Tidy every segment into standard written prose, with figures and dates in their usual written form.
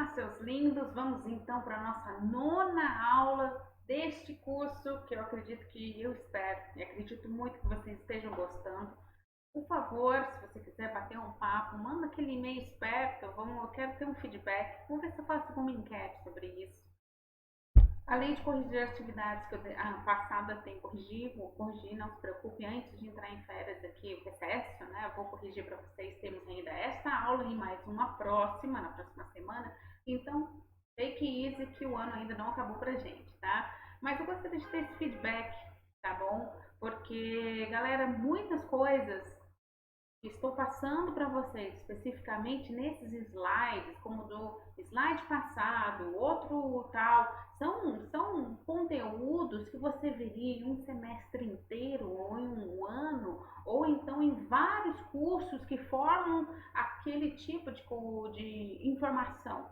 Olá, seus lindos! Vamos então para a nossa nona aula deste curso, que eu acredito que eu espero e acredito muito que vocês estejam gostando. Por favor, se você quiser bater um papo, manda aquele e-mail esperto, eu quero ter um feedback. Vamos ver se eu faço alguma enquete sobre isso. Além de corrigir atividades que passada tem vou corrigir, não se preocupe, antes de entrar em férias aqui, o recesso, né? Eu vou corrigir para vocês, temos ainda esta aula e mais uma próxima, na próxima semana. Então, take easy que o ano ainda não acabou pra gente, tá? Mas eu gostaria de ter esse feedback, tá bom? Porque, galera, muitas coisas que estou passando para vocês, especificamente nesses slides, como do slide passado, outro tal, são conteúdos que você veria em um semestre inteiro, ou em um ano, ou então em vários cursos que formam aquele tipo de informação.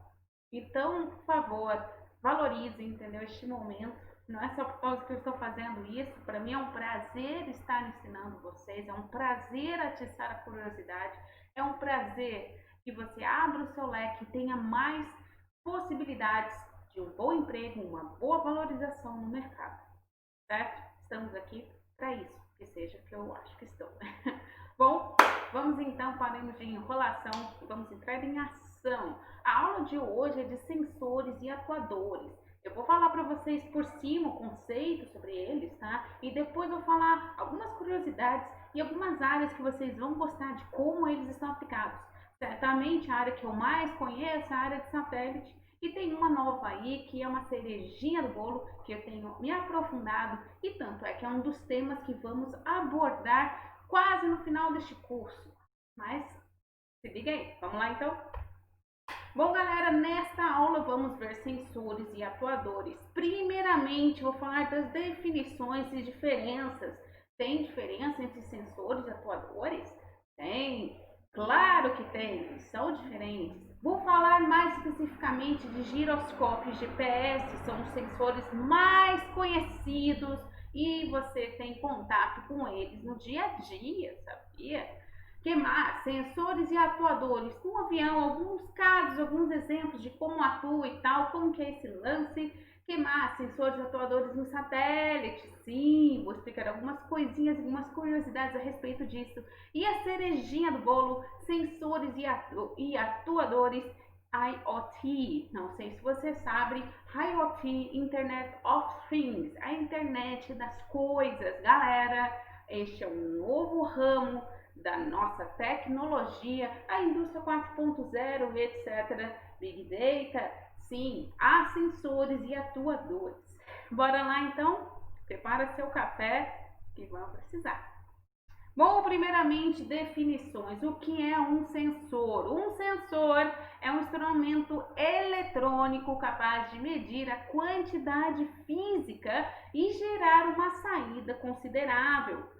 Então, por favor, valorize, entendeu, este momento. Não é só por causa que eu estou fazendo isso, para mim é um prazer estar ensinando vocês, é um prazer atiçar a curiosidade, é um prazer que você abra o seu leque e tenha mais possibilidades de um bom emprego, uma boa valorização no mercado, certo? Estamos aqui para isso, que seja o que eu acho que estou. Bom, vamos então, paremos de enrolação e vamos entrar em ação. A aula de hoje é de sensores e atuadores. Eu vou falar para vocês por cima o conceito sobre eles, tá? E depois vou falar algumas curiosidades e algumas áreas que vocês vão gostar de como eles estão aplicados. Certamente a área que eu mais conheço é a área de satélite e tem uma nova aí que é uma cerejinha do bolo que eu tenho me aprofundado e tanto é que é um dos temas que vamos abordar quase no final deste curso. Mas se liga aí, vamos lá então? Bom, galera, nesta aula vamos ver sensores e atuadores. Primeiramente, vou falar das definições e diferenças. Tem diferença entre sensores e atuadores? Tem, claro que tem, são diferentes. Vou falar mais especificamente de giroscópios GPS, são os sensores mais conhecidos e você tem contato com eles no dia a dia, sabia? Que mais? Sensores e atuadores. No avião, alguns casos, alguns exemplos de como atua e tal, como que é esse lance. Que mais? Sensores e atuadores no satélite. Sim, vou explicar algumas coisinhas, algumas curiosidades a respeito disso. E a cerejinha do bolo, sensores e atuadores IoT. Não sei se você sabe, IoT, Internet of Things, a internet das coisas. Galera, este é um novo ramo da nossa tecnologia, a indústria 4.0, etc., Big Data, sim, há sensores e atuadores. Bora lá então? Prepara seu café que vamos precisar. Bom, primeiramente, definições. O que é um sensor? Um sensor é um instrumento eletrônico capaz de medir a quantidade física e gerar uma saída considerável.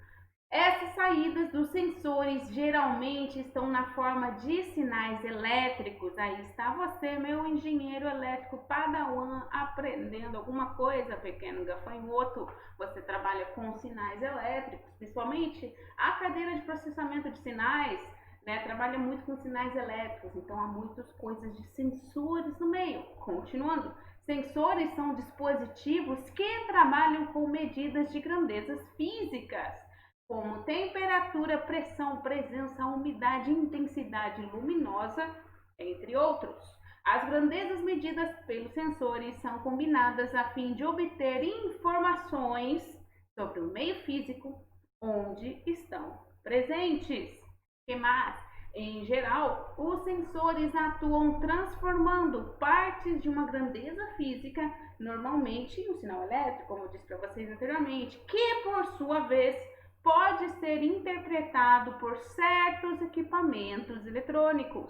Essas saídas dos sensores geralmente estão na forma de sinais elétricos. Aí está você, meu engenheiro elétrico padawan, aprendendo alguma coisa, pequeno gafanhoto. Você trabalha com sinais elétricos, principalmente a cadeira de processamento de sinais, né, trabalha muito com sinais elétricos, então há muitas coisas de sensores no meio. Continuando, sensores são dispositivos que trabalham com medidas de grandezas físicas, como temperatura, pressão, presença, umidade, intensidade luminosa, entre outros. As grandezas medidas pelos sensores são combinadas a fim de obter informações sobre o meio físico onde estão presentes. Que mais? Em geral, os sensores atuam transformando partes de uma grandeza física, normalmente em um sinal elétrico, como eu disse para vocês anteriormente, que por sua vez pode ser interpretado por certos equipamentos eletrônicos.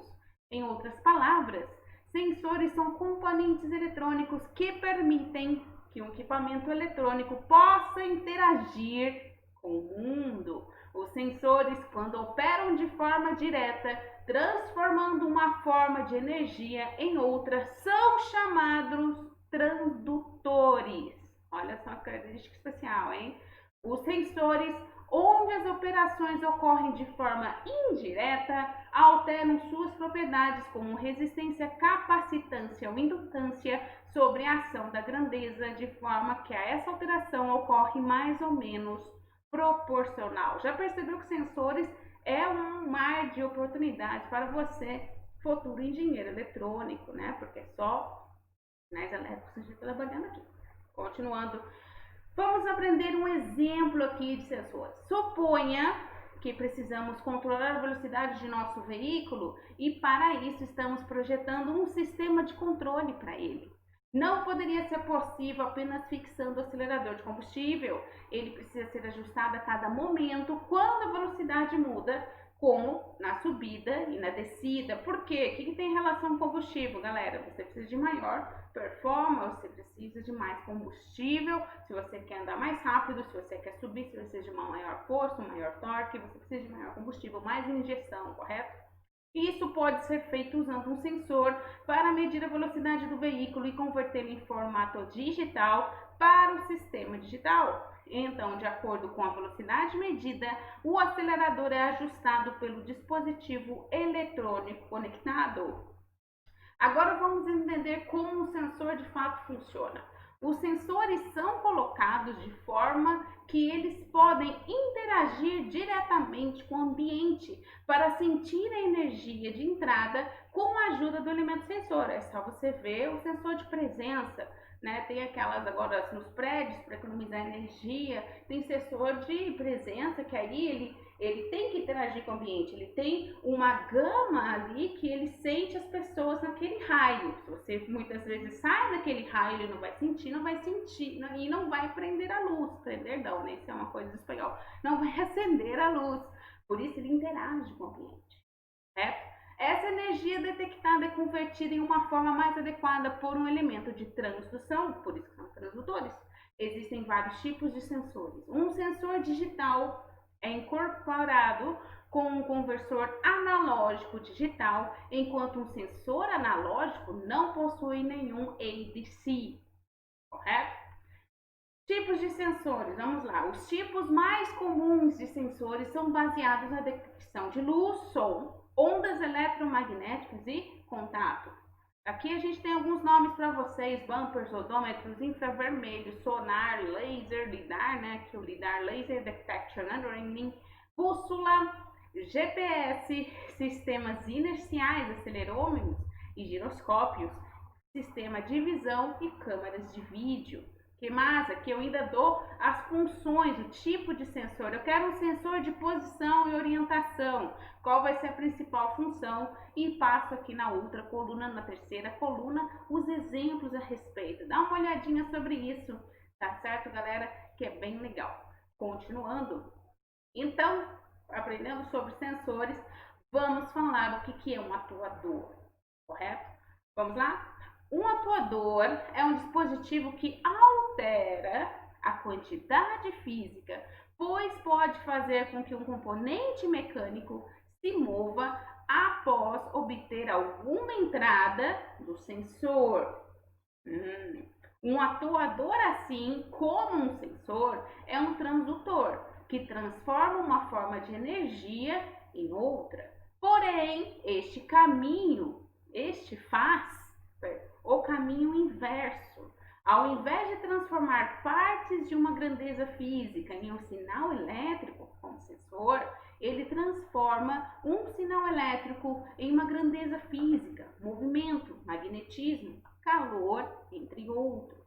Em outras palavras, sensores são componentes eletrônicos que permitem que um equipamento eletrônico possa interagir com o mundo. Os sensores, quando operam de forma direta, transformando uma forma de energia em outra, são chamados transdutores. Olha só a característica especial, hein? Os sensores onde as operações ocorrem de forma indireta, alteram suas propriedades como resistência, capacitância ou indutância sobre a ação da grandeza, de forma que essa alteração ocorre mais ou menos proporcional. Já percebeu que sensores é um mar de oportunidades para você, futuro engenheiro eletrônico, né? Porque é só nós elétricos a gente está trabalhando aqui. Continuando, vamos aprender um exemplo aqui de sensores. Suponha que precisamos controlar a velocidade de nosso veículo e para isso estamos projetando um sistema de controle para ele. Não poderia ser possível apenas fixando o acelerador de combustível. Ele precisa ser ajustado a cada momento quando a velocidade muda, como na subida e na descida. Por quê? O que tem relação com combustível, galera? Você precisa de maior performance, você precisa de mais combustível, se você quer andar mais rápido, se você quer subir, se você precisa de uma maior força, um maior torque, você precisa de maior combustível, mais injeção, correto? Isso pode ser feito usando um sensor para medir a velocidade do veículo e convertê-lo em formato digital para o sistema digital. Então, de acordo com a velocidade medida, o acelerador é ajustado pelo dispositivo eletrônico conectado. Agora vamos entender como o sensor de fato funciona. Os sensores são colocados de forma que eles podem interagir diretamente com o ambiente para sentir a energia de entrada com a ajuda do elemento sensor. É só você ver o sensor de presença, né? Tem aquelas agora nos prédios para economizar energia, tem sensor de presença que aí ele tem que interagir com o ambiente, ele tem uma gama ali que ele sente as pessoas naquele raio. Se você muitas vezes sai daquele raio, ele não vai sentir e não vai prender a luz. Prender não, né? Isso é uma coisa do espanhol. Não vai acender a luz. Por isso ele interage com o ambiente, certo? Essa energia detectada é convertida em uma forma mais adequada por um elemento de transdução, por isso que são transdutores. Existem vários tipos de sensores. Um sensor digital é incorporado com um conversor analógico digital, enquanto um sensor analógico não possui nenhum ADC, correto? Tipos de sensores, vamos lá. Os tipos mais comuns de sensores são baseados na detecção de luz, som, ondas eletromagnéticas e contato. Aqui a gente tem alguns nomes para vocês: bumpers, odômetros, infravermelho, sonar, laser, lidar, né? Que o lidar, laser detection and ranging, bússola, GPS, sistemas inerciais, acelerômetros e giroscópios, sistema de visão e câmeras de vídeo. Que mais? Aqui eu ainda dou as funções, o tipo de sensor. Eu quero um sensor de posição e orientação. Qual vai ser a principal função? E passo aqui na outra coluna, na terceira coluna, os exemplos a respeito. Dá uma olhadinha sobre isso, tá certo, galera? Que é bem legal. Continuando. Então, aprendendo sobre sensores, vamos falar o que é um atuador, correto? Vamos lá? Um atuador é um dispositivo que altera a quantidade física, pois pode fazer com que um componente mecânico se mova após obter alguma entrada do sensor. Um atuador, assim como um sensor, é um transdutor que transforma uma forma de energia em outra. Porém, este faz o caminho inverso. Ao invés de transformar partes de uma grandeza física em um sinal elétrico, como sensor, ele transforma um sinal elétrico em uma grandeza física, movimento, magnetismo, calor, entre outros.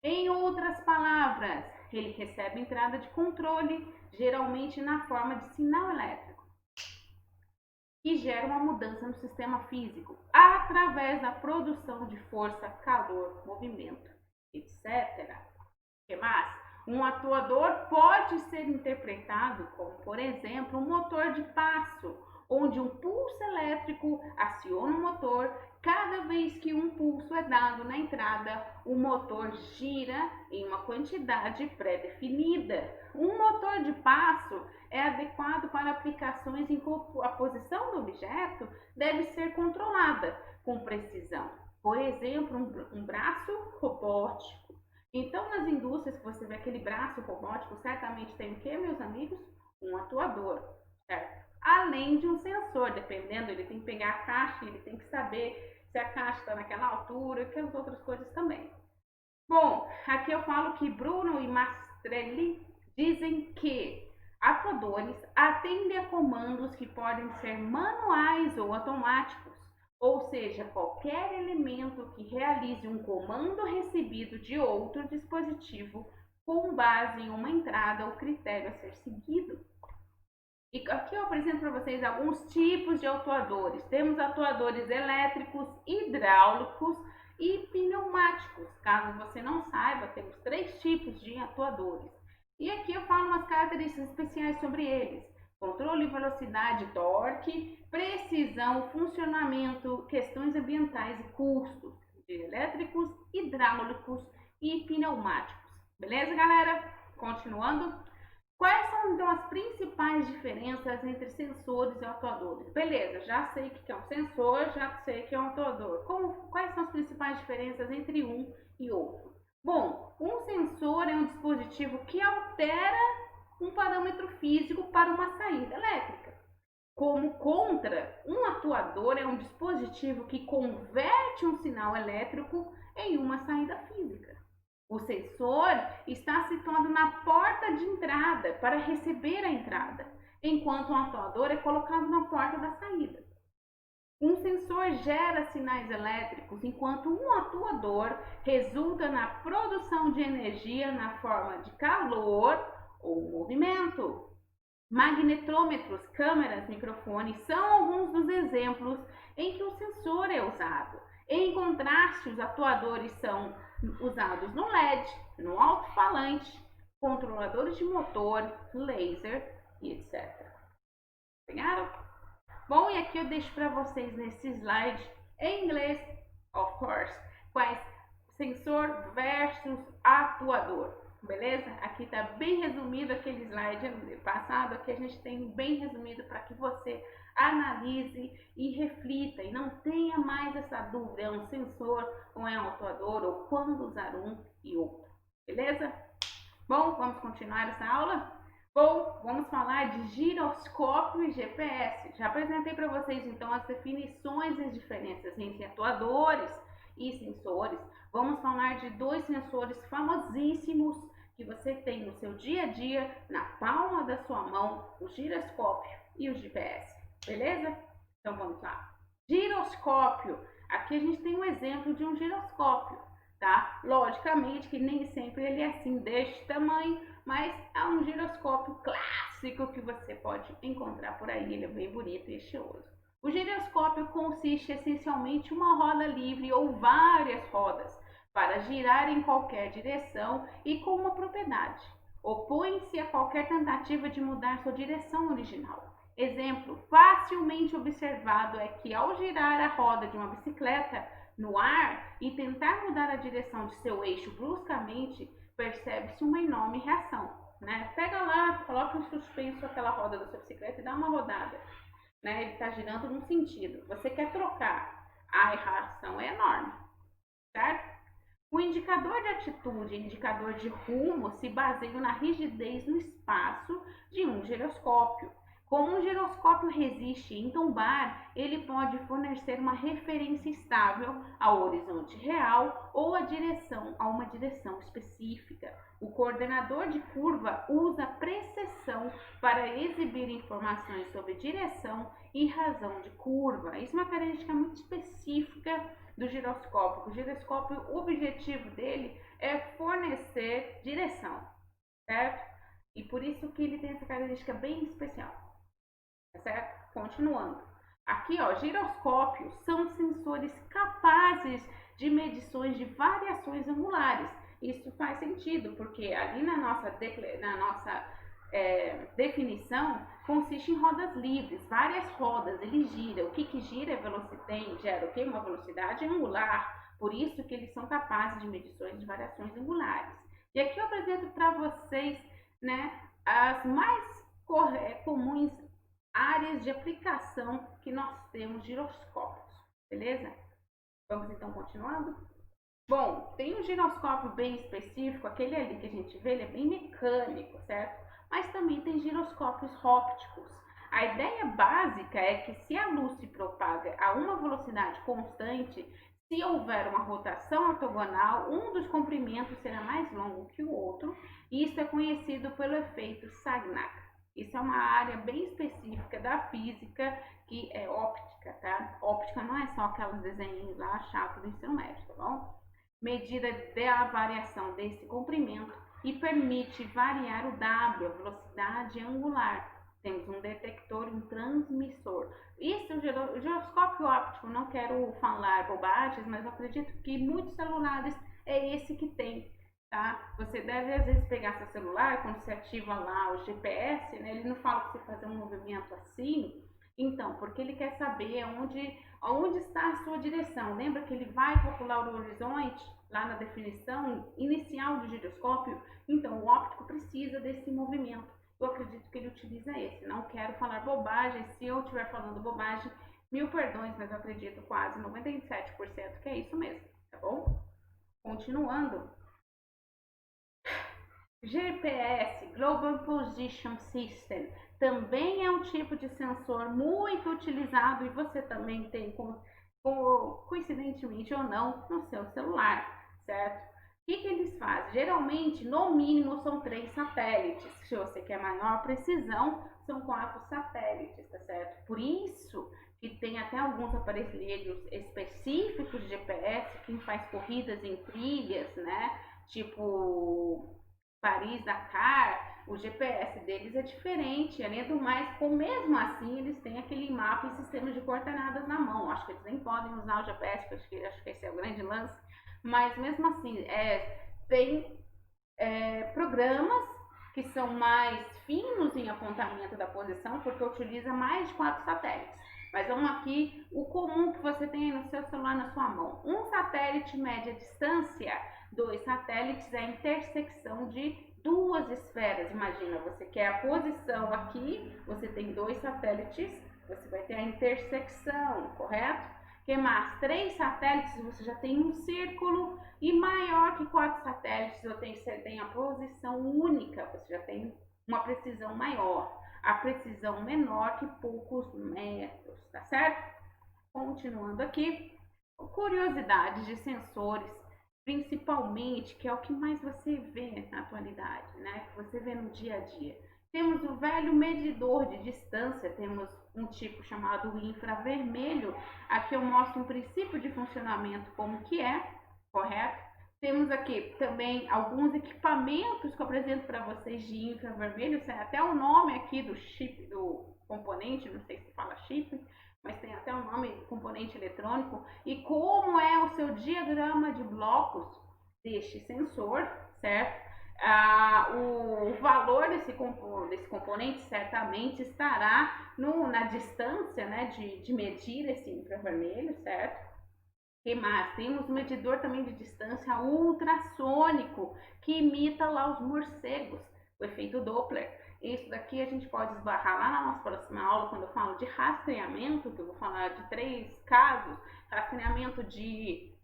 Em outras palavras, ele recebe entrada de controle, geralmente na forma de sinal elétrico, que gera uma mudança no sistema físico através da produção de força, calor, movimento, etc. O que mais? Um atuador pode ser interpretado como, por exemplo, um motor de passo, onde um pulso elétrico aciona o motor. Cada vez que um pulso é dado na entrada, o motor gira em uma quantidade pré-definida. Um motor de passo é adequado para aplicações em que a posição do objeto deve ser controlada com precisão. Por exemplo, um braço robótico. Então, nas indústrias que você vê aquele braço robótico, certamente tem o que, meus amigos? um atuador, certo? Além de um sensor, dependendo, ele tem que pegar a caixa, ele tem que saber se a caixa está naquela altura e aquelas outras coisas também. Bom, aqui eu falo que Bruno e Mastrelli dizem que atuadores atendem a comandos que podem ser manuais ou automáticos, ou seja, qualquer elemento que realize um comando recebido de outro dispositivo com base em uma entrada ou critério a ser seguido. E aqui eu apresento para vocês alguns tipos de atuadores. Temos atuadores elétricos, hidráulicos e pneumáticos. Caso você não saiba, temos 3 tipos de atuadores. E aqui eu falo umas características especiais sobre eles. Controle, velocidade, torque, precisão, funcionamento, questões ambientais e custos de elétricos, hidráulicos e pneumáticos. Beleza, galera? Continuando. Quais são então as principais diferenças entre sensores e atuadores? Beleza, já sei o que é um sensor, já sei o que é um atuador. Quais são as principais diferenças entre um e outro? Bom, um sensor é um dispositivo que altera um parâmetro físico para uma saída elétrica. Como contra, um atuador é um dispositivo que converte um sinal elétrico em uma saída física. O sensor está situado na porta de entrada para receber a entrada, enquanto um atuador é colocado na porta da saída. Um sensor gera sinais elétricos, enquanto um atuador resulta na produção de energia na forma de calor ou movimento. Magnetrômetros, câmeras, microfones são alguns dos exemplos em que o sensor é usado. Em contraste, os atuadores são usados no LED, no alto-falante, controladores de motor, laser e etc. Pegaram? Bom, e aqui eu deixo para vocês nesse slide, em inglês, of course, quais sensor versus atuador. Beleza? Aqui está bem resumido aquele slide passado, aqui a gente tem bem resumido para que você analise e reflita e não tenha mais essa dúvida, é um sensor ou é um atuador, ou quando usar um e outro. Beleza? Bom, vamos continuar essa aula? Bom, vamos falar de giroscópio e GPS. Já apresentei para vocês então as definições e as diferenças entre atuadores e sensores. Vamos falar de 2 sensores famosíssimos que você tem no seu dia a dia, na palma da sua mão, o giroscópio e o GPS. Beleza? Então vamos lá. Giroscópio. Aqui a gente tem um exemplo de um giroscópio, tá? Logicamente que nem sempre ele é assim deste tamanho, mas é um giroscópio clássico que você pode encontrar por aí. Ele é bem bonito e estiloso. O giroscópio consiste essencialmente em uma roda livre ou várias rodas para girar em qualquer direção e com uma propriedade. Opõe-se a qualquer tentativa de mudar sua direção original. Exemplo facilmente observado é que ao girar a roda de uma bicicleta no ar e tentar mudar a direção de seu eixo bruscamente, percebe-se uma enorme reação. Né? Pega lá, coloca em suspenso aquela roda da sua bicicleta e dá uma rodada. Né? Ele está girando num sentido. Você quer trocar, a reação é enorme. Certo? O indicador de atitude e indicador de rumo se baseiam na rigidez no espaço de um giroscópio. Como um giroscópio resiste em tombar, ele pode fornecer uma referência estável ao horizonte real ou a uma direção específica. O coordenador de curva usa precessão para exibir informações sobre direção e razão de curva. Isso é uma característica muito específica do giroscópio. O giroscópio, o objetivo dele é fornecer direção, certo? E por isso que ele tem essa característica bem especial. Certo? Continuando. Aqui, ó, giroscópios são sensores capazes de medições de variações angulares. Isso faz sentido, porque ali na nossa definição consiste em rodas livres, várias rodas, ele gira. O que gira é velocidade, gera o que? Uma velocidade angular. Por isso que eles são capazes de medições de variações angulares. E aqui eu apresento para vocês, né, as mais comuns áreas de aplicação que nós temos giroscópios, beleza? Vamos então continuando? Bom, tem um giroscópio bem específico, aquele ali que a gente vê, ele é bem mecânico, certo? mas também tem giroscópios ópticos. A ideia básica é que se a luz se propaga a uma velocidade constante, se houver uma rotação ortogonal, um dos comprimentos será mais longo que o outro, e isso é conhecido pelo efeito Sagnac. Isso é uma área bem específica da física, que é óptica, tá? Óptica não é só aqueles desenhos lá chato do ensino médio, tá bom? Medida da variação desse comprimento e permite variar o W, a velocidade angular. Temos um detector e um transmissor. Isso, o giroscópio óptico, não quero falar bobagens, mas eu acredito que muitos celulares é esse que tem. Tá? Você deve às vezes pegar seu celular, quando você ativa lá o GPS, né, ele não fala para você fazer um movimento assim, então, porque ele quer saber onde está a sua direção. Lembra que ele vai calcular o horizonte lá na definição inicial do giroscópio? Então, o óptico precisa desse movimento. Eu acredito que ele utiliza esse. Não quero falar bobagem. Se eu estiver falando bobagem, mil perdões, mas eu acredito quase 97% que é isso mesmo, tá bom? Continuando. GPS, Global Position System, também é um tipo de sensor muito utilizado e você também tem, coincidentemente ou não, no seu celular, certo? O que eles fazem? Geralmente, no mínimo, são 3 satélites. Se você quer maior precisão, são 4 satélites, tá certo? Por isso que tem até alguns aparelhos específicos de GPS, quem faz corridas em trilhas, né? Tipo Paris-Dakar, o GPS deles é diferente, além do mais, mesmo assim, eles têm aquele mapa e sistema de coordenadas na mão. Acho que eles nem podem usar o GPS, porque acho que esse é o grande lance, mas mesmo assim, tem programas que são mais finos em apontamento da posição, porque utiliza mais de 4 satélites. Mas vamos aqui, o comum que você tem no seu celular na sua mão. Um satélite mede a distância, 2 satélites é a intersecção de 2 esferas. Imagina, você quer a posição aqui, você tem 2 satélites, você vai ter a intersecção, correto? Que mais? 3 satélites, você já tem um círculo, e maior que 4 satélites, você tem a posição única, você já tem uma precisão maior. A precisão menor que poucos metros, tá certo? Continuando aqui, curiosidades de sensores, principalmente, que é o que mais você vê na atualidade, né? Que você vê no dia a dia. Temos o velho medidor de distância, temos um tipo chamado infravermelho. Aqui eu mostro um princípio de funcionamento como que é, correto? Temos aqui também alguns equipamentos que eu apresento para vocês de infravermelho, até o nome aqui do chip, do componente, não sei se fala chip, mas tem até o nome do componente eletrônico, e como é o seu diagrama de blocos deste sensor, certo? O valor desse componente certamente estará na distância, né, de medir esse infravermelho, certo? Que mais? Temos um medidor também de distância ultrassônico, que imita lá os morcegos, o efeito Doppler. Isso daqui a gente pode esbarrar lá na nossa próxima aula, quando eu falo de rastreamento, que eu vou falar de 3 casos: rastreamento de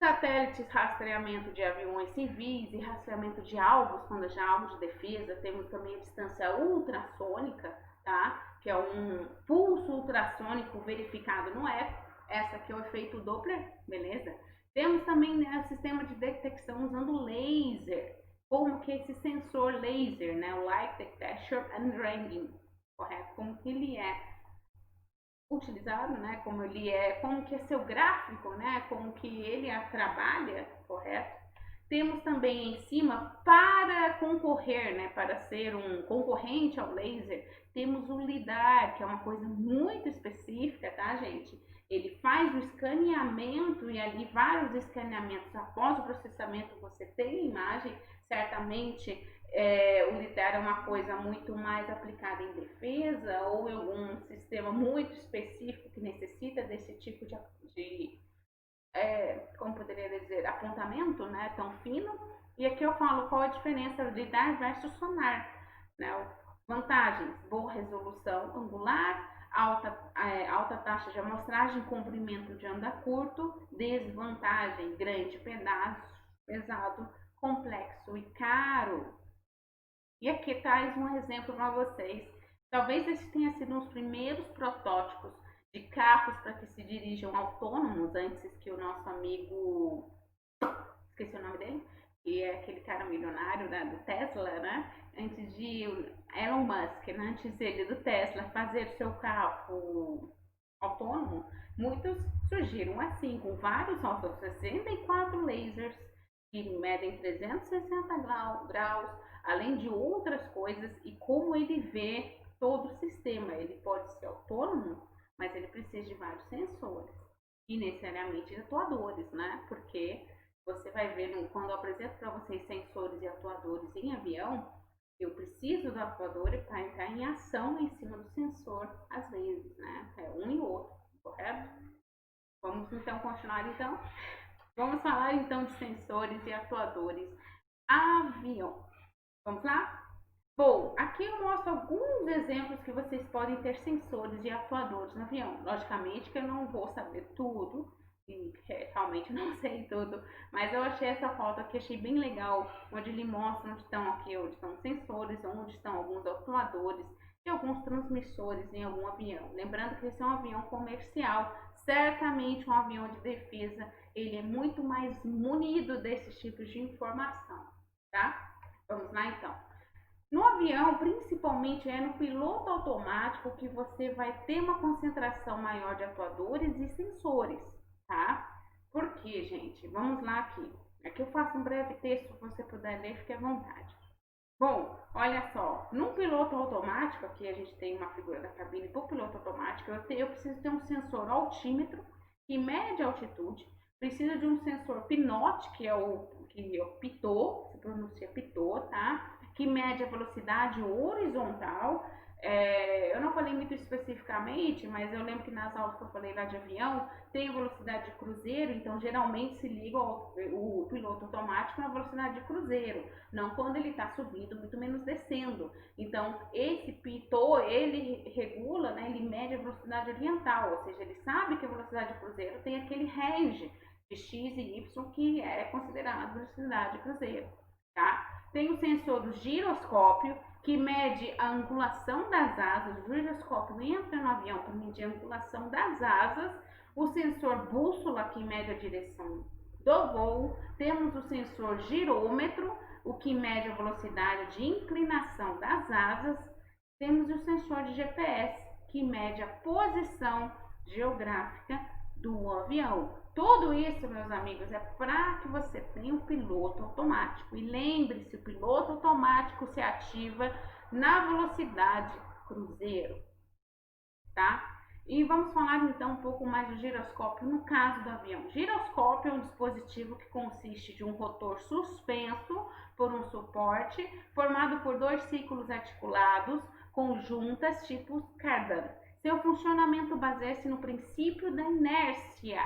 satélites, rastreamento de aviões civis e rastreamento de alvos, quando já alvo de defesa. Temos também a distância ultrassônica, tá? Que é um pulso ultrassônico verificado no eco. Essa aqui é o efeito Doppler, beleza? Temos também, né, o sistema de detecção usando laser, como que esse sensor laser, né, o Light Detection and Ranging, correto? Como que ele é utilizado, né? Como que é seu gráfico, né? Como que ele trabalha, correto? Temos também em cima, para concorrer, né, para ser um concorrente ao laser, temos o LIDAR, que é uma coisa muito específica, tá, gente? Ele faz o escaneamento, e ali vários escaneamentos após o processamento você tem a imagem. Certamente o LIDAR é uma coisa muito mais aplicada em defesa ou em algum sistema muito específico que necessita desse tipo de como poderia dizer, apontamento, né, tão fino. E aqui eu falo qual a diferença do LIDAR versus sonar, né? Vantagens: boa resolução angular, alta taxa de amostragem, comprimento de onda curto. Desvantagem: grande pedaço, pesado, complexo e caro. E aqui traz um exemplo para vocês. Talvez esse tenha sido um dos primeiros protótipos de carros para que se dirijam autônomos, antes que o nosso amigo, esqueci o nome dele, que é aquele cara milionário, né, do Tesla, né? Antes de Elon Musk, né, antes dele do Tesla fazer seu carro autônomo, muitos surgiram assim, com vários altos 64 lasers que medem 360 graus, além de outras coisas, e como ele vê todo o sistema. Ele pode ser autônomo, mas ele precisa de vários sensores e necessariamente atuadores, né? Porque você vai ver, quando eu apresento para vocês sensores e atuadores em avião, eu preciso do atuador para entrar em ação em cima do sensor, às vezes, né? É um e outro, correto? Vamos então continuar então? Vamos falar então de sensores e atuadores avião. Vamos lá? Bom, aqui eu mostro alguns exemplos que vocês podem ter sensores e atuadores no avião. Logicamente que eu não vou saber tudo, e realmente não sei tudo, mas eu achei essa foto aqui, achei bem legal, onde ele mostra onde estão aqui, onde estão os sensores, onde estão alguns atuadores e alguns transmissores em algum avião. Lembrando que esse é um avião comercial, certamente um avião de defesa, ele é muito mais munido desses tipos de informação, tá? Vamos lá então. No avião, principalmente é no piloto automático que você vai ter uma concentração maior de atuadores e sensores, tá? Por quê, gente? Vamos lá aqui. Aqui eu faço um breve texto, se você puder ler, fique à vontade. Bom, olha só, num piloto automático, aqui a gente tem uma figura da cabine do piloto automático, eu preciso ter um sensor altímetro que mede a altitude, preciso de um sensor pinote, que é o pitot, se pronuncia pitot, tá? Que mede a velocidade horizontal. Eu não falei muito especificamente, mas eu lembro que nas aulas que eu falei lá de avião, tem velocidade de cruzeiro, então geralmente se liga o piloto automático na velocidade de cruzeiro, não quando ele está subindo, muito menos descendo. Então, esse pitot, ele regula, né, ele mede a velocidade oriental, ou seja, ele sabe que a velocidade de cruzeiro tem aquele range de x e y que é considerado velocidade de cruzeiro, tá? Tem o sensor do giroscópio, que mede a angulação das asas. O giroscópio entra no avião para medir a angulação das asas. O sensor bússola, que mede a direção do voo. Temos o sensor girômetro, o que mede a velocidade de inclinação das asas. Temos o sensor de GPS, que mede a posição geográfica do avião. Tudo isso, meus amigos, é para que você tenha um piloto automático. E lembre-se, o piloto automático se ativa na velocidade cruzeiro, tá? E vamos falar então um pouco mais do giroscópio no caso do avião. Giroscópio é um dispositivo que consiste de um rotor suspenso por um suporte, formado por dois círculos articulados com juntas tipo cardan. Seu funcionamento baseia-se no princípio da inércia.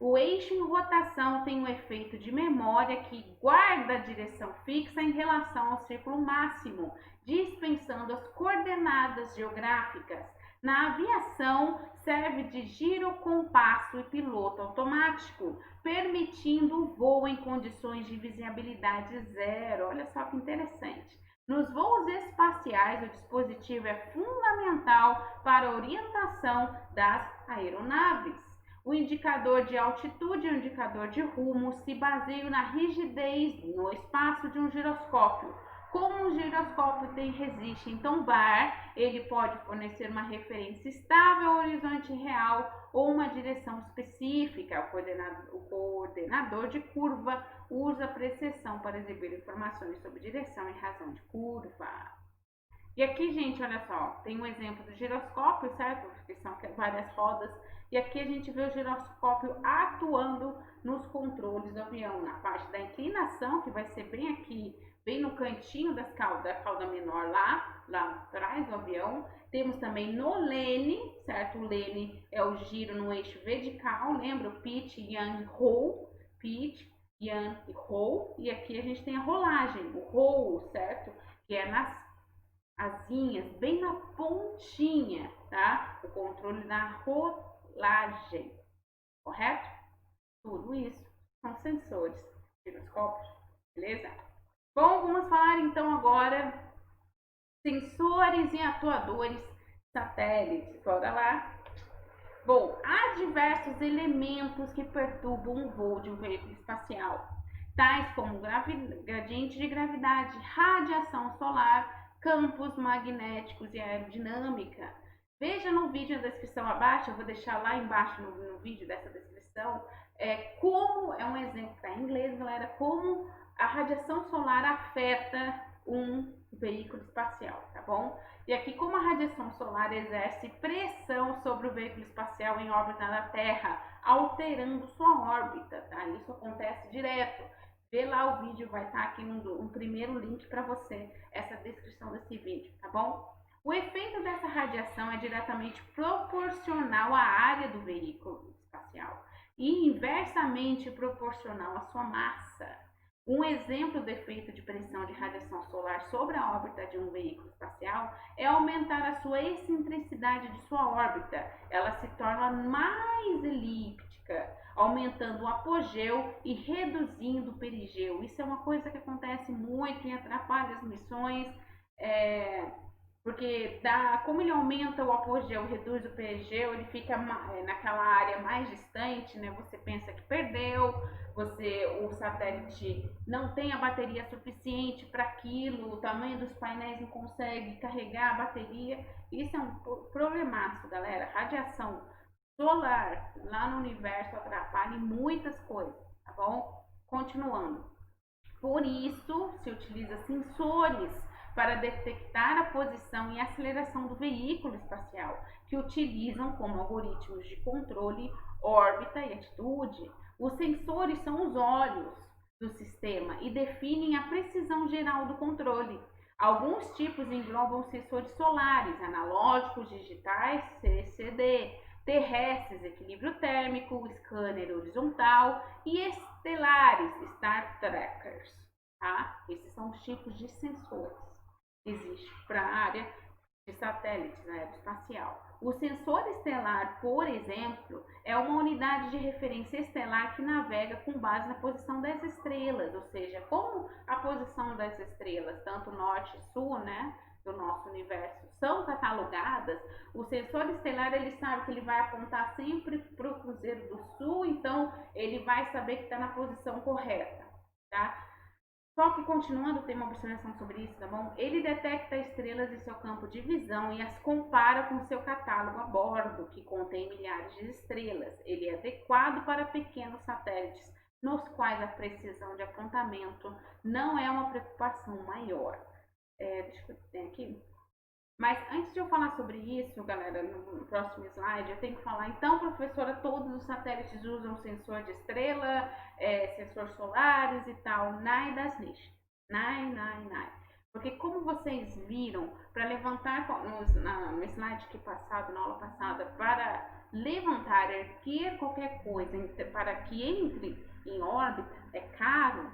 O eixo em rotação tem um efeito de memória que guarda a direção fixa em relação ao círculo máximo, dispensando as coordenadas geográficas. Na aviação, serve de girocompasso e piloto automático, permitindo o voo em condições de visibilidade zero. Olha só que interessante. Nos voos espaciais, o dispositivo é fundamental para a orientação das aeronaves. O indicador de altitude e o indicador de rumo se baseiam na rigidez no espaço de um giroscópio. Como um giroscópio resiste em tombar, ele pode fornecer uma referência estável ao horizonte real ou uma direção específica. O coordenador de curva usa a precessão para exibir informações sobre direção e razão de curva. E aqui, gente, olha só, tem um exemplo do giroscópio, certo? Que são várias rodas. E aqui a gente vê o giroscópio atuando nos controles do avião, na parte da inclinação, que vai ser bem aqui, bem no cantinho da cauda menor lá atrás do avião. Temos também no lane, certo? O lane é o giro no eixo vertical, lembra? O pitch, yaw, roll, pitch, yaw e roll. E aqui a gente tem a rolagem, o roll, certo? Que é nas asinhas, bem na pontinha, tá? O controle da rolagem, correto? Tudo isso são sensores, giroscópios, beleza? Bom, vamos falar então agora Sensores e atuadores satélites. Bora lá. Bom, há diversos elementos que perturbam o voo de um veículo espacial, tais como gradiente de gravidade, radiação solar, campos magnéticos e aerodinâmica. Veja no vídeo na descrição abaixo, eu vou deixar lá embaixo no vídeo dessa descrição, como, é um exemplo, tá em inglês, galera, como a radiação solar afeta um veículo espacial, tá bom? E aqui, como a radiação solar exerce pressão sobre o veículo espacial em órbita da Terra, alterando sua órbita, tá? Isso acontece direto. Vê lá o vídeo, vai estar aqui no primeiro link para você, essa descrição desse vídeo, tá bom? O efeito dessa radiação é diretamente proporcional à área do veículo espacial e inversamente proporcional à sua massa. Um exemplo do efeito de pressão de radiação solar sobre a órbita de um veículo espacial é aumentar a sua excentricidade de sua órbita. Ela se torna mais elíptica, aumentando o apogeu e reduzindo o perigeu. Isso é uma coisa que acontece muito e atrapalha as missões, porque como ele aumenta o apogeu, reduz o perigeu, ele fica naquela área mais distante, né? Você pensa que perdeu, o satélite não tem a bateria suficiente para aquilo, o tamanho dos painéis não consegue carregar a bateria. Isso é um problemaço, galera. Radiação solar lá no universo atrapalha em muitas coisas, tá bom? Continuando. Por isso, se utiliza sensores para detectar a posição e aceleração do veículo espacial, que utilizam como algoritmos de controle órbita e atitude. Os sensores são os olhos do sistema e definem a precisão geral do controle. Alguns tipos englobam sensores solares, analógicos, digitais, CCD, terrestres, equilíbrio térmico, scanner horizontal e estelares, Star Trackers, tá? Esses são os tipos de sensores que existem para a área de satélites aeroespacial. O sensor estelar, por exemplo, é uma unidade de referência estelar que navega com base na posição das estrelas, ou seja, como a posição das estrelas, tanto norte e sul, né, do nosso universo, são catalogadas, o sensor estelar ele sabe que ele vai apontar sempre para o Cruzeiro do Sul, então ele vai saber que está na posição correta, tá? Só que continuando, tem uma observação sobre isso, tá bom? Ele detecta estrelas em seu campo de visão e as compara com seu catálogo a bordo, que contém milhares de estrelas. Ele é adequado para pequenos satélites, nos quais a precisão de apontamento não é uma preocupação maior. Deixa eu ver aqui. Mas antes de eu falar sobre isso, galera, no próximo slide, eu tenho que falar, então, professora, todos os satélites usam sensor de estrela, sensor solares e tal. Nein, das nicht. Nein, nein, nein. Porque como vocês viram, para levantar, no slide que passado, na aula passada, para levantar, erguer qualquer coisa para que entre em órbita, é caro,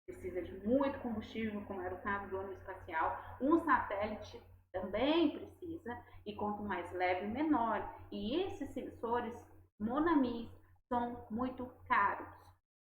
precisa de muito combustível, como era o caso do ônibus espacial. Um satélite também precisa, e quanto mais leve, menor. E esses sensores Monamis são muito caros.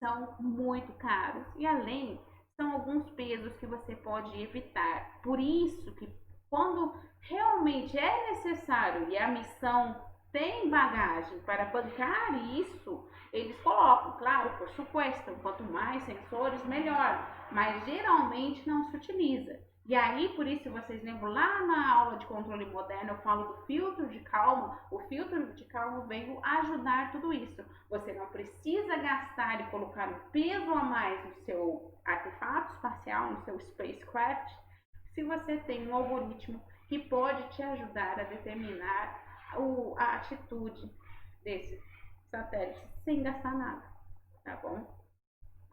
São muito caros. E além, são alguns pesos que você pode evitar. Por isso que quando realmente é necessário e a missão tem bagagem para bancar isso, eles colocam, claro, por supuesto, quanto mais sensores, melhor, mas geralmente não se utiliza. E aí, por isso, vocês lembram lá na aula de controle moderno, eu falo do filtro de calma. O filtro de calma veio ajudar tudo isso. Você não precisa gastar e colocar um peso a mais no seu artefato espacial, no seu spacecraft, se você tem um algoritmo que pode te ajudar a determinar a atitude desse satélite sem gastar nada, tá bom?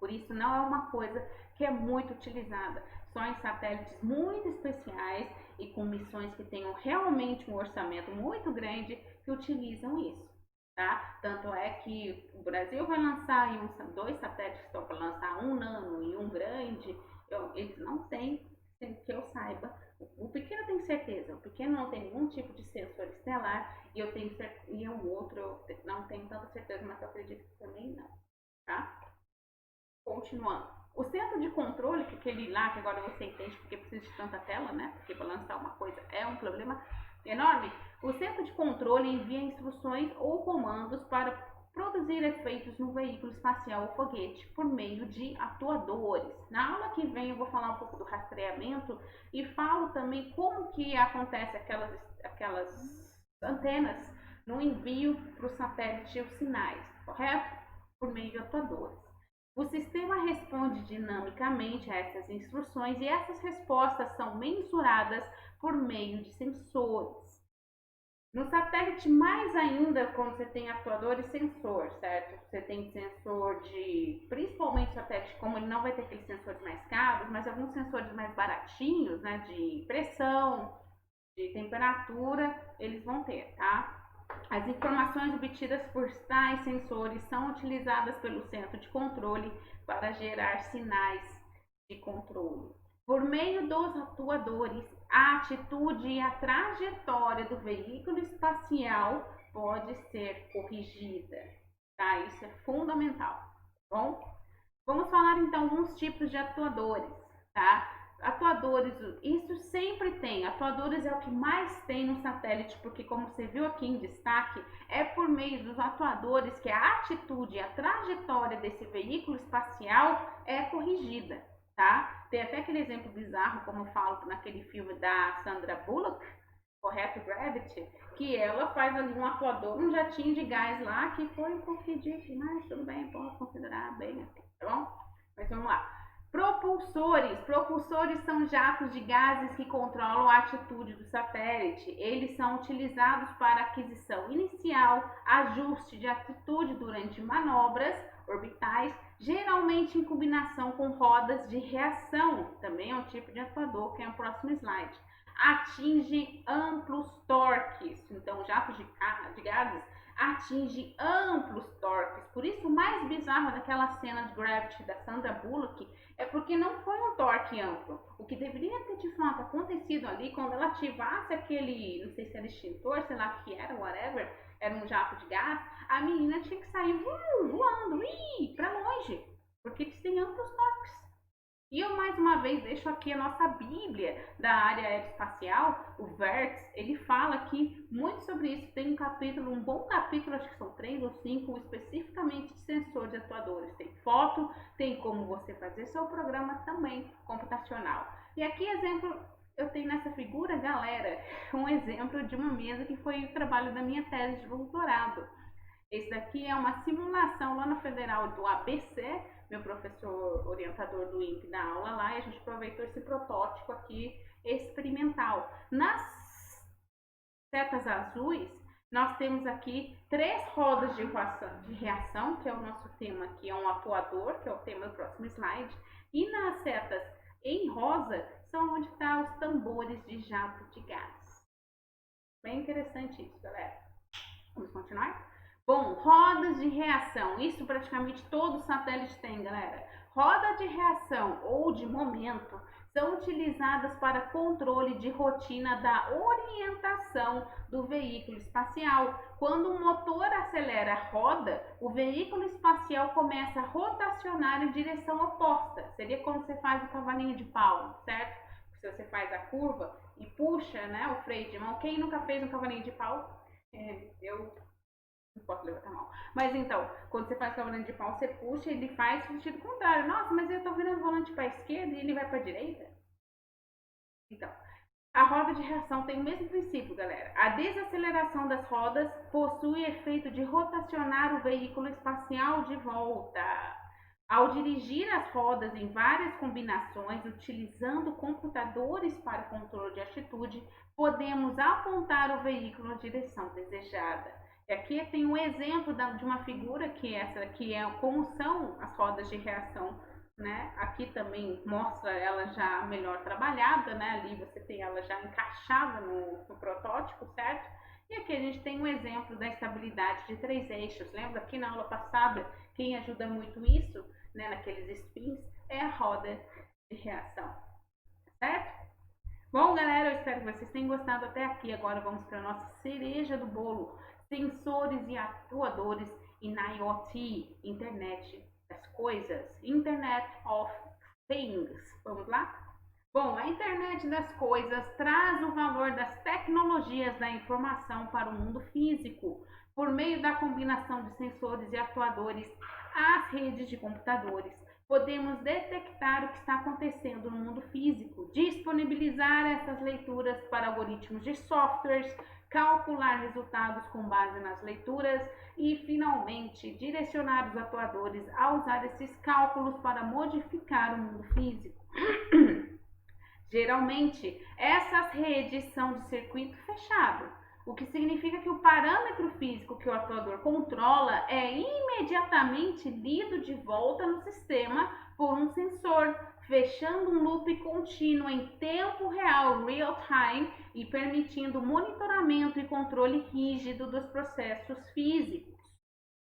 Por isso não é uma coisa que é muito utilizada, só em satélites muito especiais e com missões que tenham realmente um orçamento muito grande que utilizam isso, tá? Tanto é que o Brasil vai lançar dois satélites que estão para lançar, um nano e um grande, eles não têm, que eu saiba. O pequeno tem certeza, o pequeno não tem nenhum tipo de sensor estelar e eu tenho e o outro eu não tenho tanta certeza, mas eu acredito que também não, tá? Continuando. O centro de controle, que aquele lá, que agora você entende porque precisa de tanta tela, né? Porque balançar uma coisa é um problema enorme. O centro de controle envia instruções ou comandos para produzir efeitos no veículo espacial ou foguete por meio de atuadores. Na aula que vem eu vou falar um pouco do rastreamento e falo também como que acontece aquelas antenas no envio para o satélite os sinais, correto? Por meio de atuadores. O sistema responde dinamicamente a essas instruções e essas respostas são mensuradas por meio de sensores. No satélite, mais ainda, quando você tem atuador e sensor, certo? Você tem sensor de, principalmente satélite, como ele não vai ter aqueles sensores mais caros, mas alguns sensores mais baratinhos, né? De pressão, de temperatura, eles vão ter, tá? As informações obtidas por tais sensores são utilizadas pelo centro de controle para gerar sinais de controle. Por meio dos atuadores, a atitude e a trajetória do veículo espacial pode ser corrigida. Tá? Isso é fundamental. Bom, vamos falar então alguns tipos de atuadores. Tá? Atuadores, isso sempre tem. Atuadores é o que mais tem no satélite, porque como você viu aqui em destaque, é por meio dos atuadores que a atitude e a trajetória desse veículo espacial é corrigida, tá? Tem até aquele exemplo bizarro, como eu falo naquele filme da Sandra Bullock, correto, Gravity, que ela faz ali um atuador, um jatinho de gás lá, que foi um pouco ridículo, mas tudo bem, posso considerar bem assim, tá bom? Mas vamos lá. Propulsores. Propulsores são jatos de gases que controlam a atitude do satélite. Eles são utilizados para aquisição inicial, ajuste de atitude durante manobras orbitais, geralmente em combinação com rodas de reação. Também é um tipo de atuador, que é o próximo slide. Atinge amplos torques. Então, jatos de gases atinge amplos torques. Por isso, o mais bizarro daquela cena de Gravity da Sandra Bullock é porque não foi um torque amplo. O que deveria ter de fato acontecido ali, quando ela ativasse aquele, não sei se era extintor, sei lá o que era, whatever, era um jato de gás, a menina tinha que sair voando, para longe, porque eles têm amplos torques. E eu mais uma vez deixo aqui a nossa Bíblia da área aeroespacial, o Vértice, ele fala aqui muito sobre isso. Tem um capítulo, um bom capítulo, acho que são 3 ou 5, especificamente de sensores e atuadores. Tem foto, tem como você fazer seu programa também computacional. E aqui exemplo, eu tenho nessa figura, galera, um exemplo de uma mesa que foi o trabalho da minha tese de doutorado. Esse daqui é uma simulação lá no Federal do ABC, meu professor orientador do INPE da aula lá, e a gente aproveitou esse protótipo aqui experimental. Nas setas azuis, nós temos aqui 3 rodas de reação, que é o nosso tema aqui, é um atuador, que é o tema do próximo slide, e nas setas em rosa são onde estão os tambores de jato de gás. Bem interessante isso, galera. Vamos continuar? Bom, rodas de reação, isso praticamente todo satélite tem, galera. Roda de reação ou de momento são utilizadas para controle de rotina da orientação do veículo espacial. Quando o motor acelera a roda, o veículo espacial começa a rotacionar em direção oposta. Seria quando você faz o cavalinho de pau, certo? Se você faz a curva e puxa, né, o freio de mão. Quem nunca fez um cavalinho de pau? Eu não posso levantar a mão. Mas então, quando você faz cavalinho de pau, você puxa e ele faz o sentido contrário. Nossa, mas eu tô virando o volante para a esquerda e ele vai para a direita? Então, a roda de reação tem o mesmo princípio, galera. A desaceleração das rodas possui efeito de rotacionar o veículo espacial de volta. Ao dirigir as rodas em várias combinações, utilizando computadores para controle de atitude, podemos apontar o veículo na direção desejada. E aqui tem um exemplo de uma figura que essa aqui é como são as rodas de reação, né? Aqui também mostra ela já melhor trabalhada, né? Ali você tem ela já encaixada no protótipo, certo? E aqui a gente tem um exemplo da estabilidade de 3 eixos. Lembra aqui na aula passada, quem ajuda muito isso, né, naqueles spins, é a roda de reação, certo? Bom, galera, eu espero que vocês tenham gostado até aqui. Agora vamos para a nossa cereja do bolo. Sensores e atuadores em IoT, Internet das Coisas, Internet of Things. Vamos lá? Bom, a internet das coisas traz o valor das tecnologias da informação para o mundo físico, por meio da combinação de sensores e atuadores às redes de computadores. Podemos detectar o que está acontecendo no mundo físico, disponibilizar essas leituras para algoritmos de softwares, calcular resultados com base nas leituras e, finalmente, direcionar os atuadores a usar esses cálculos para modificar o mundo físico. Geralmente, essas redes são de circuito fechado, o que significa que o parâmetro físico que o atuador controla é imediatamente lido de volta no sistema por um sensor, fechando um loop contínuo em tempo real, real time, e permitindo monitoramento e controle rígido dos processos físicos.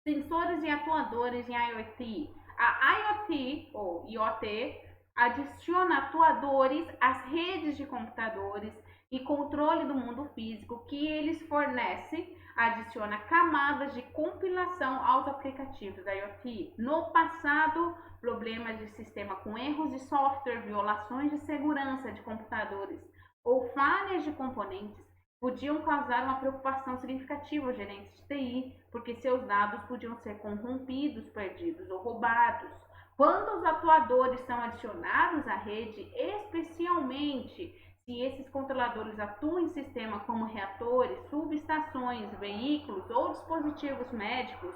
Sensores e atuadores em IoT. A IoT, ou IoT, adiciona atuadores às redes de computadores e controle do mundo físico que eles fornecem, adiciona camadas de compilação aos aplicativos da IoT. No passado, problemas de sistema com erros de software, violações de segurança de computadores ou falhas de componentes podiam causar uma preocupação significativa aos gerentes de TI, porque seus dados podiam ser corrompidos, perdidos ou roubados. Quando os atuadores são adicionados à rede, especialmente se esses controladores atuam em sistemas como reatores, subestações, veículos ou dispositivos médicos,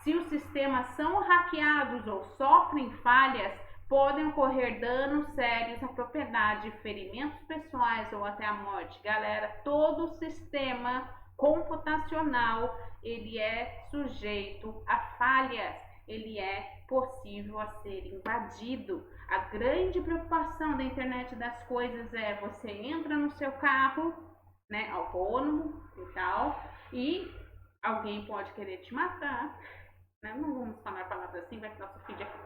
se os sistemas são hackeados ou sofrem falhas, podem ocorrer danos sérios à propriedade, ferimentos pessoais ou até a morte. Galera, todo sistema computacional, ele é sujeito a falhas, ele é possível a ser invadido. A grande preocupação da internet das coisas é você entra no seu carro, né, autônomo e tal, e alguém pode querer te matar. Não vamos falar palavras assim, vai que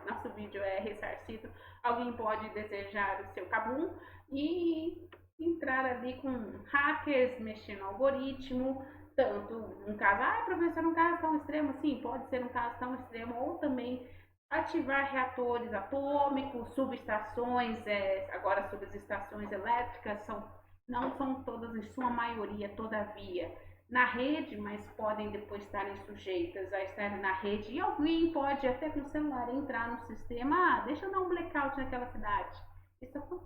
nosso vídeo é ressarcido. Alguém pode desejar o seu cabum e entrar ali com hackers, mexendo no algoritmo, tanto um caso, professor, um caso tão extremo, sim, pode ser um caso tão extremo, ou também ativar reatores atômicos, subestações, agora subestações elétricas não são todas, em sua maioria, todavia, na rede, mas podem depois estarem sujeitas a estar na rede, e alguém pode até com o celular entrar no sistema, deixa eu dar um blackout naquela cidade.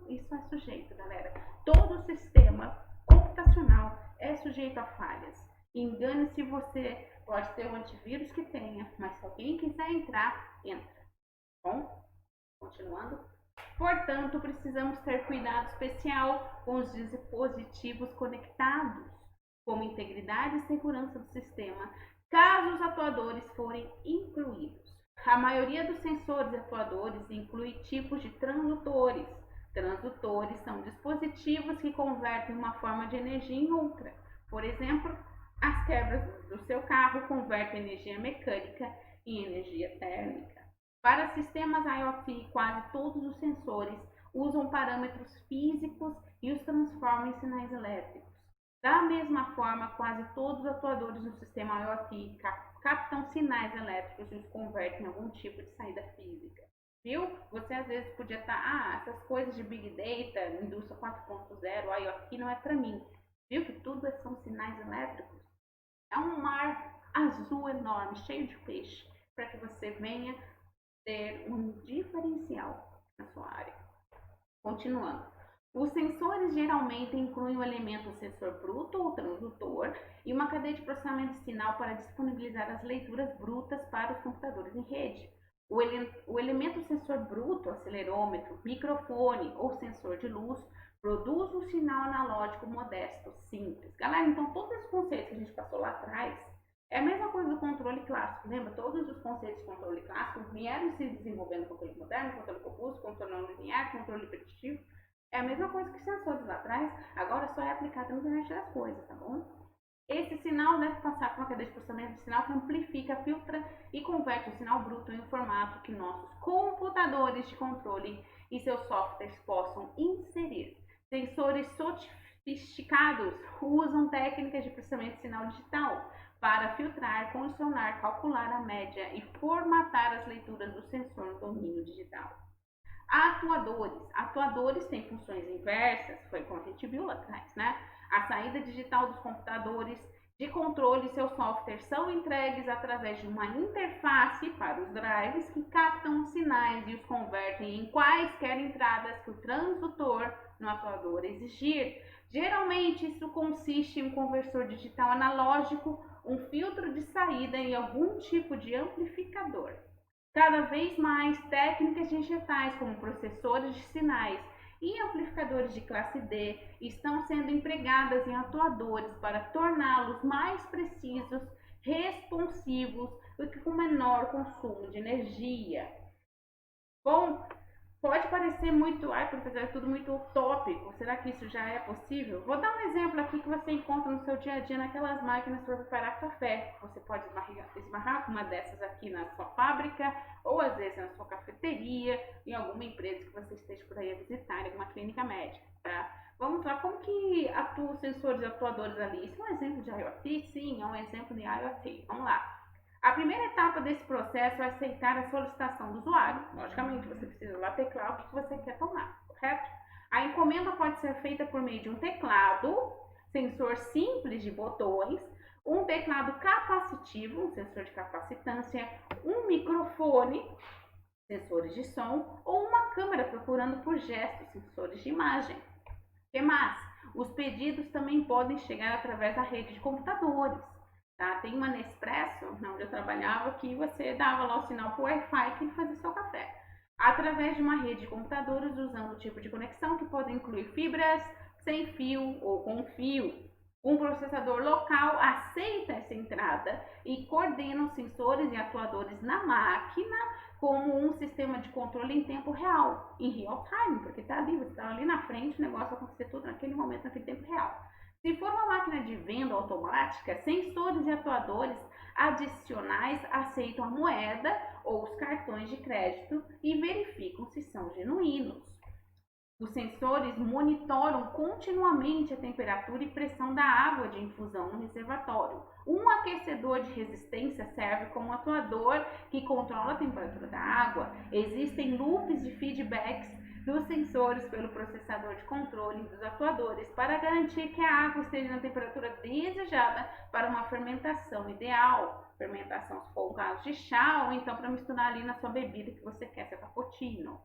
Isso é sujeito, galera. Todo sistema computacional é sujeito a falhas. Engane-se você, pode ter um antivírus que tenha, mas se alguém quiser entrar, entra. Bom, continuando. Portanto, precisamos ter cuidado especial com os dispositivos conectados, como integridade e segurança do sistema, caso os atuadores forem incluídos. A maioria dos sensores e atuadores inclui tipos de transdutores. Transdutores são dispositivos que convertem uma forma de energia em outra. Por exemplo, as quebras do seu carro convertem energia mecânica em energia térmica. Para sistemas IoT, quase todos os sensores usam parâmetros físicos e os transformam em sinais elétricos. Da mesma forma, quase todos os atuadores do sistema IoT captam sinais elétricos e os convertem em algum tipo de saída física. Viu? Você às vezes podia estar, essas coisas de Big Data, Indústria 4.0, IoT não é para mim. Viu que tudo são sinais elétricos? É um mar azul enorme, cheio de peixe, para que você venha ter um diferencial na sua área. Continuando. Os sensores geralmente incluem o elemento sensor bruto ou transdutor e uma cadeia de processamento de sinal para disponibilizar as leituras brutas para os computadores em rede. O elemento sensor bruto, acelerômetro, microfone ou sensor de luz, produz um sinal analógico modesto, simples. Galera, então todos esses conceitos que a gente passou lá atrás é a mesma coisa do controle clássico. Lembra? Todos os conceitos de controle clássico vieram se desenvolvendo no controle moderno, controle compulso, controle não linear, controle repetitivo. É a mesma coisa que sensores lá atrás, agora só é aplicado na internet das coisas, tá bom? Esse sinal deve passar por uma cadeia de processamento de sinal que amplifica, filtra e converte o sinal bruto em um formato que nossos computadores de controle e seus softwares possam inserir. Sensores sofisticados usam técnicas de processamento de sinal digital para filtrar, condicionar, calcular a média e formatar as leituras do sensor no domínio digital. Atuadores. Atuadores têm funções inversas, foi como a gente viu lá atrás, né? A saída digital dos computadores de controle e seus softwares são entregues através de uma interface para os drives que captam os sinais e os convertem em quaisquer entradas que o transdutor no atuador exigir. Geralmente, isso consiste em um conversor digital analógico, um filtro de saída e algum tipo de amplificador. Cada vez mais, técnicas digitais como processores de sinais e amplificadores de classe D estão sendo empregadas em atuadores para torná-los mais precisos, responsivos e com menor consumo de energia. Bom, pode parecer muito, professor, é tudo muito utópico. Será que isso já é possível? Vou dar um exemplo aqui que você encontra no seu dia a dia naquelas máquinas para preparar café. Você pode esbarrar uma dessas aqui na sua fábrica, ou às vezes na sua cafeteria, em alguma empresa que você esteja por aí a visitar, em alguma clínica médica, tá? Vamos lá, como que atuam os sensores e atuadores ali? Isso é um exemplo de IoT? Sim, é um exemplo de IoT. Vamos lá. A primeira etapa desse processo é aceitar a solicitação do usuário. Logicamente, você precisa lá teclar o que você quer tomar, correto? A encomenda pode ser feita por meio de um teclado, sensor simples de botões, um teclado capacitivo, um sensor de capacitância, um microfone, sensores de som, ou uma câmera procurando por gestos, sensores de imagem. O que mais? Os pedidos também podem chegar através da rede de computadores. Tá? Tem uma Nespresso, onde eu trabalhava, que você dava lá o sinal para o Wi-Fi que ele fazia seu café. Através de uma rede de computadores usando o tipo de conexão que pode incluir fibras, sem fio ou com fio. Um processador local aceita essa entrada e coordena os sensores e atuadores na máquina como um sistema de controle em tempo real, em real time, porque está ali, você está ali na frente, o negócio vai acontecer tudo naquele momento, naquele tempo real. Se for uma máquina de venda automática, sensores e atuadores adicionais aceitam a moeda ou os cartões de crédito e verificam se são genuínos. Os sensores monitoram continuamente a temperatura e pressão da água de infusão no reservatório. Um aquecedor de resistência serve como atuador que controla a temperatura da água. Existem loops de feedbacks dos sensores pelo processador de controle dos atuadores para garantir que a água esteja na temperatura desejada para uma fermentação ideal. Fermentação, se for o caso de chá, ou então para misturar ali na sua bebida que você quer, seu cappuccino.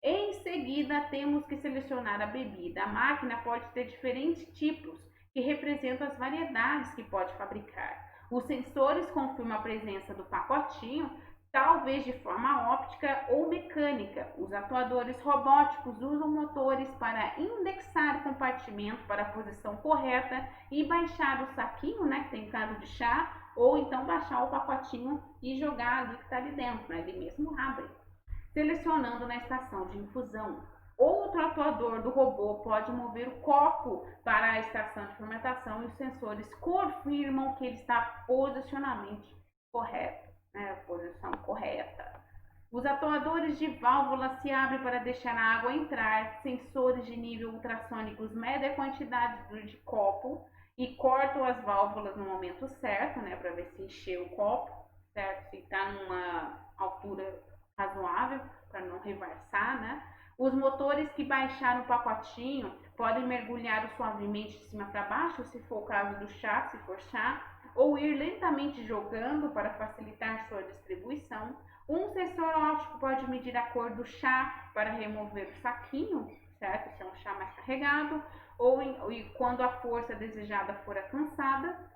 Em seguida, temos que selecionar a bebida. A máquina pode ter diferentes tipos que representam as variedades que pode fabricar. Os sensores confirmam a presença do pacotinho, talvez de forma óptica ou mecânica. Os atuadores robóticos usam motores para indexar o compartimento para a posição correta e baixar o saquinho, né, que tem caso de chá, ou então baixar o pacotinho e jogar ali que está ali dentro, né, ele mesmo abre. Selecionando na estação de infusão. Outro atuador do robô pode mover o copo para a estação de fermentação e os sensores confirmam que ele está posicionalmente correto, né? Posição correta. Os atuadores de válvula se abrem para deixar a água entrar, sensores de nível ultrassônicos medem a quantidade de copo e cortam as válvulas no momento certo, né, para ver se encheu o copo, certo? Se está numa altura razoável para não reversar, né? Os motores que baixaram o pacotinho podem mergulhar suavemente de cima para baixo, se for o caso do chá, se for chá, ou ir lentamente jogando para facilitar sua distribuição. Um sensor óptico pode medir a cor do chá para remover o saquinho, certo? Se é um chá mais carregado, e quando a força desejada for alcançada,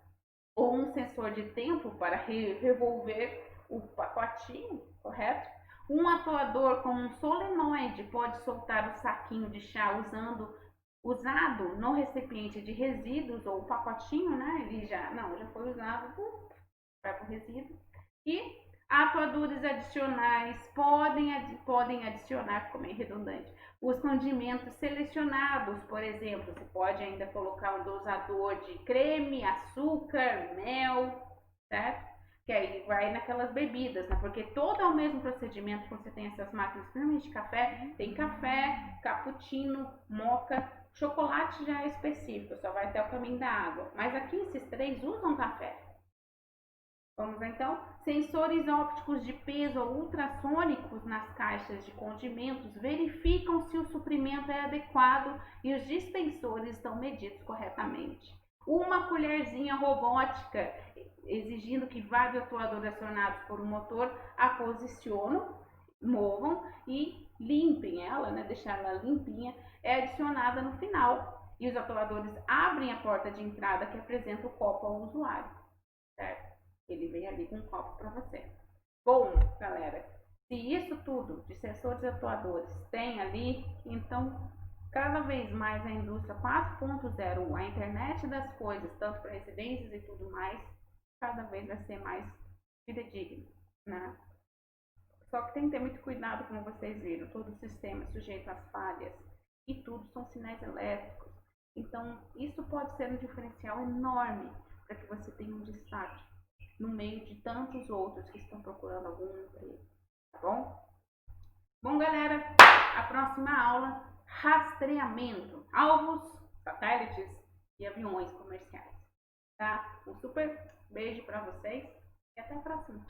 ou um sensor de tempo para revolver o pacotinho, correto? Um atuador com um solenoide pode soltar o saquinho de chá usado no recipiente de resíduos ou pacotinho, né? Ele já foi usado, vai para o resíduo. E atuadores adicionais podem adicionar, ficou meio redundante, os condimentos selecionados, por exemplo, você pode ainda colocar um dosador de creme, açúcar, mel, certo? Que aí vai naquelas bebidas, né? Porque todo é o mesmo procedimento quando você tem essas máquinas, principalmente de café. Tem café, cappuccino, moca, chocolate já é específico, só vai até o caminho da água. Mas aqui esses três usam café. Vamos lá, então. Sensores ópticos de peso ou ultrassônicos nas caixas de condimentos verificam se o suprimento é adequado e os dispensores estão medidos corretamente. Uma colherzinha robótica, exigindo que vários atuadores acionados por um motor a posicionam, movam e limpem ela, né, deixar ela limpinha, é adicionada no final. E os atuadores abrem a porta de entrada que apresenta o copo ao usuário, certo? Ele vem ali com um copo para você. Bom, galera, se isso tudo de sensores e atuadores tem ali, então cada vez mais a indústria 4.0, a internet das coisas, tanto para residências e tudo mais, cada vez vai ser mais fidedigno, né? Só que tem que ter muito cuidado, como vocês viram, todo o sistema é sujeito às falhas e tudo são sinais elétricos. Então, isso pode ser um diferencial enorme para que você tenha um destaque no meio de tantos outros que estão procurando algum emprego, tá bom? Bom, galera, a próxima aula, rastreamento, alvos, satélites e aviões comerciais, tá? Um super beijo para vocês e até a próxima.